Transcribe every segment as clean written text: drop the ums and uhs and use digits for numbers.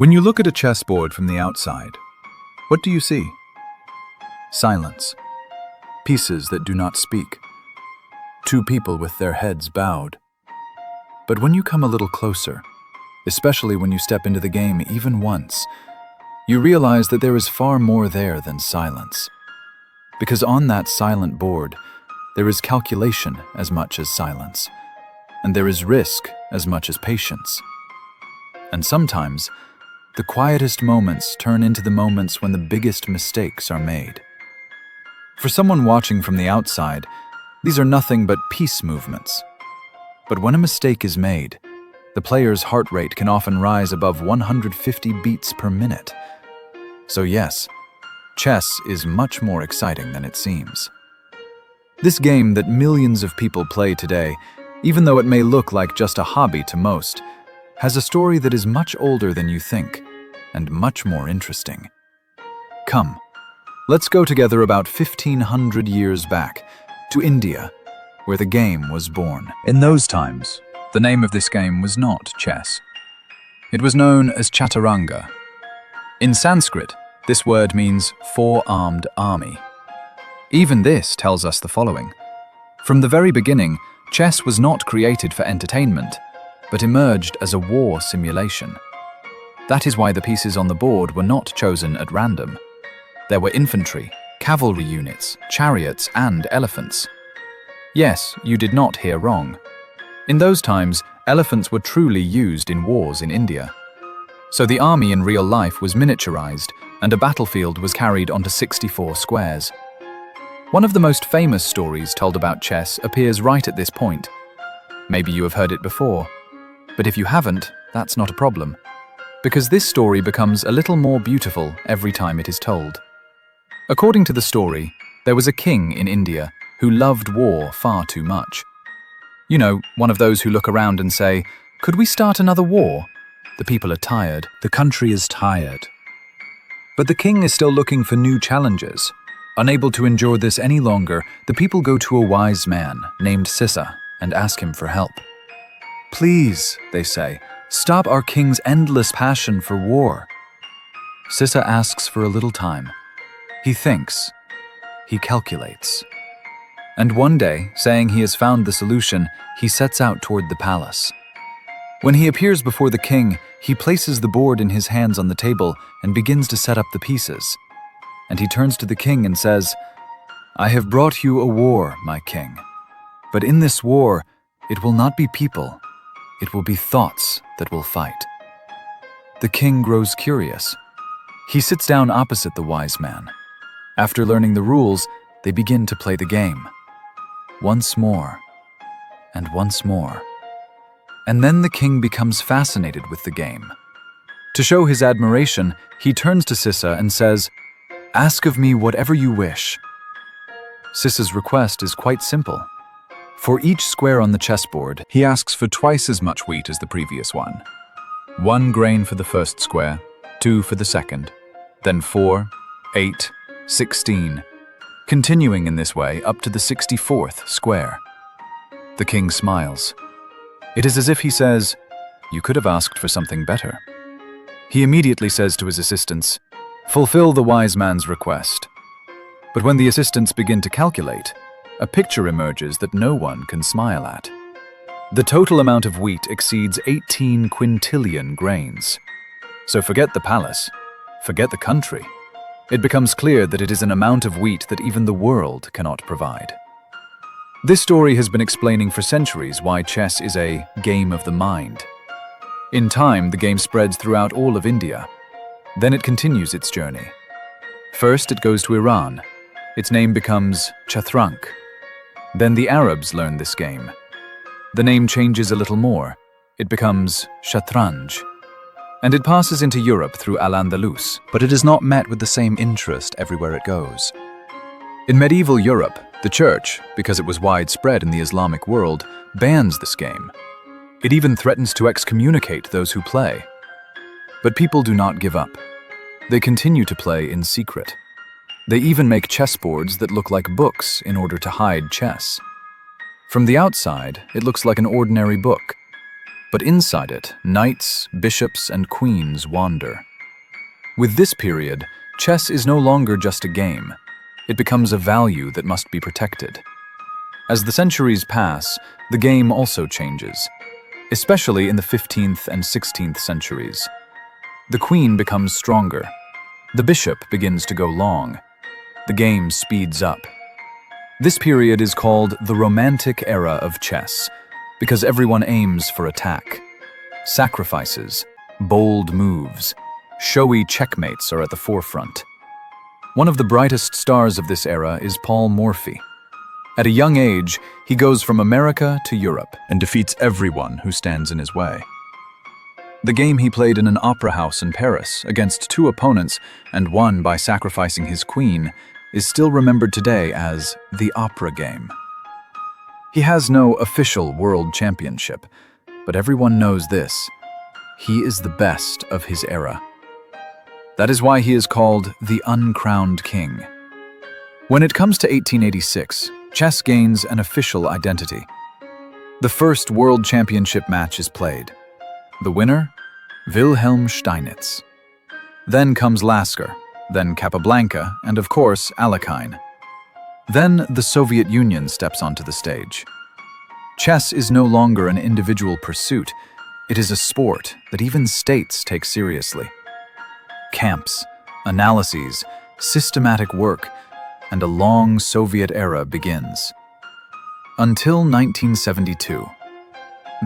When you look at a chessboard from the outside, what do you see? Silence. Pieces that do not speak. Two people with their heads bowed. But when you come a little closer, especially when you step into the game even once, you realize that there is far more there than silence. Because on that silent board, there is calculation as much as silence, and there is risk as much as patience. And sometimes, the quietest moments turn into the moments when the biggest mistakes are made. For someone watching from the outside, these are nothing but peace movements. But when a mistake is made, the player's heart rate can often rise above 150 beats per minute. So yes, chess is much more exciting than it seems. This game that millions of people play today, even though it may look like just a hobby to most, has a story that is much older than you think, and much more interesting. Come, let's go together about 1500 years back, to India, where the game was born. In those times, the name of this game was not chess. It was known as Chaturanga. In Sanskrit, this word means four-armed army. Even this tells us the following. From the very beginning, chess was not created for entertainment, but emerged as a war simulation. That is why the pieces on the board were not chosen at random. There were infantry, cavalry units, chariots, and elephants. Yes, you did not hear wrong. In those times, elephants were truly used in wars in India. So the army in real life was miniaturized, and a battlefield was carried onto 64 squares. One of the most famous stories told about chess appears right at this point. Maybe you have heard it before. But if you haven't, that's not a problem, because this story becomes a little more beautiful every time it is told. According to the story, there was a king in India who loved war far too much. You know, one of those who look around and say, "Could we start another war? The people are tired. The country is tired." But the king is still looking for new challenges. Unable to endure this any longer, the people go to a wise man named Sissa and ask him for help. "Please," they say, "stop our king's endless passion for war." Sissa asks for a little time. He thinks. He calculates. And one day, saying he has found the solution, he sets out toward the palace. When he appears before the king, he places the board in his hands on the table and begins to set up the pieces. And he turns to the king and says, "I have brought you a war, my king. But in this war, it will not be people. It will be thoughts that will fight." The king grows curious. He sits down opposite the wise man. After learning the rules, they begin to play the game. Once more, and once more. And then the king becomes fascinated with the game. To show his admiration, he turns to Sissa and says, "Ask of me whatever you wish." Sissa's request is quite simple. For each square on the chessboard, he asks for twice as much wheat as the previous one. 1 grain for the first square, 2 for the second, then 4, 8, 16, continuing in this way up to the 64th square. The king smiles. It is as if he says, "You could have asked for something better." He immediately says to his assistants, "Fulfill the wise man's request." But when the assistants begin to calculate, a picture emerges that no one can smile at. The total amount of wheat exceeds 18 quintillion grains. So forget the palace, forget the country. It becomes clear that it is an amount of wheat that even the world cannot provide. This story has been explaining for centuries why chess is a game of the mind. In time, the game spreads throughout all of India. Then it continues its journey. First, it goes to Iran. Its name becomes Chaturanga. Then the Arabs learn this game. The name changes a little more. It becomes shatranj. And it passes into Europe through Al-Andalus, but it is not met with the same interest everywhere it goes. In medieval Europe, the church, because it was widespread in the Islamic world, bans this game. It even threatens to excommunicate those who play. But people do not give up. They continue to play in secret. They even make chessboards that look like books in order to hide chess. From the outside, it looks like an ordinary book. But inside it, knights, bishops, and queens wander. With this period, chess is no longer just a game. It becomes a value that must be protected. As the centuries pass, the game also changes, especially in the 15th and 16th centuries. The queen becomes stronger. The bishop begins to go long. The game speeds up. This period is called the Romantic Era of chess because everyone aims for attack. Sacrifices, bold moves, showy checkmates are at the forefront. One of the brightest stars of this era is Paul Morphy. At a young age, he goes from America to Europe and defeats everyone who stands in his way. The game he played in an opera house in Paris against two opponents and won by sacrificing his queen is still remembered today as the opera game. He has no official world championship, but everyone knows this: he is the best of his era. That is why he is called the uncrowned king. When it comes to 1886, chess gains an official identity. The first world championship match is played. The winner? Wilhelm Steinitz. Then comes Lasker, then Capablanca, and of course, Alekhine. Then the Soviet Union steps onto the stage. Chess is no longer an individual pursuit. It is a sport that even states take seriously. Camps, analyses, systematic work, and a long Soviet era begins. Until 1972.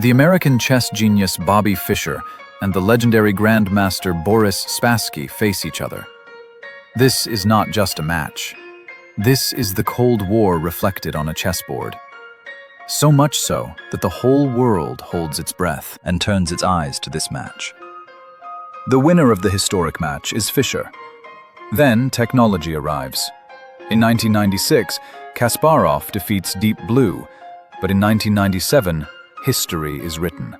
The American chess genius Bobby Fischer and the legendary grandmaster Boris Spassky face each other. This is not just a match. This is the Cold War reflected on a chessboard. So much so that the whole world holds its breath and turns its eyes to this match. The winner of the historic match is Fischer. Then technology arrives. In 1996, Kasparov defeats Deep Blue, but in 1997, history is written.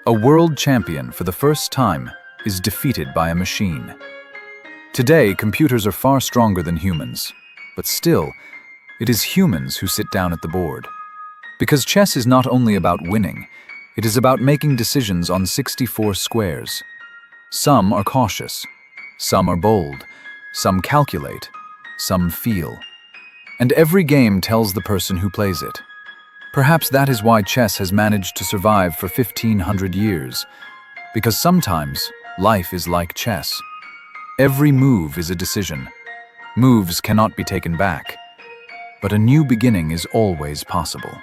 A world champion for the first time is defeated by a machine. Today, computers are far stronger than humans, but still, it is humans who sit down at the board. Because chess is not only about winning, it is about making decisions on 64 squares. Some are cautious, some are bold, some calculate, some feel. And every game tells the person who plays it. Perhaps that is why chess has managed to survive for 1,500 years, because sometimes life is like chess. Every move is a decision. Moves cannot be taken back, but a new beginning is always possible.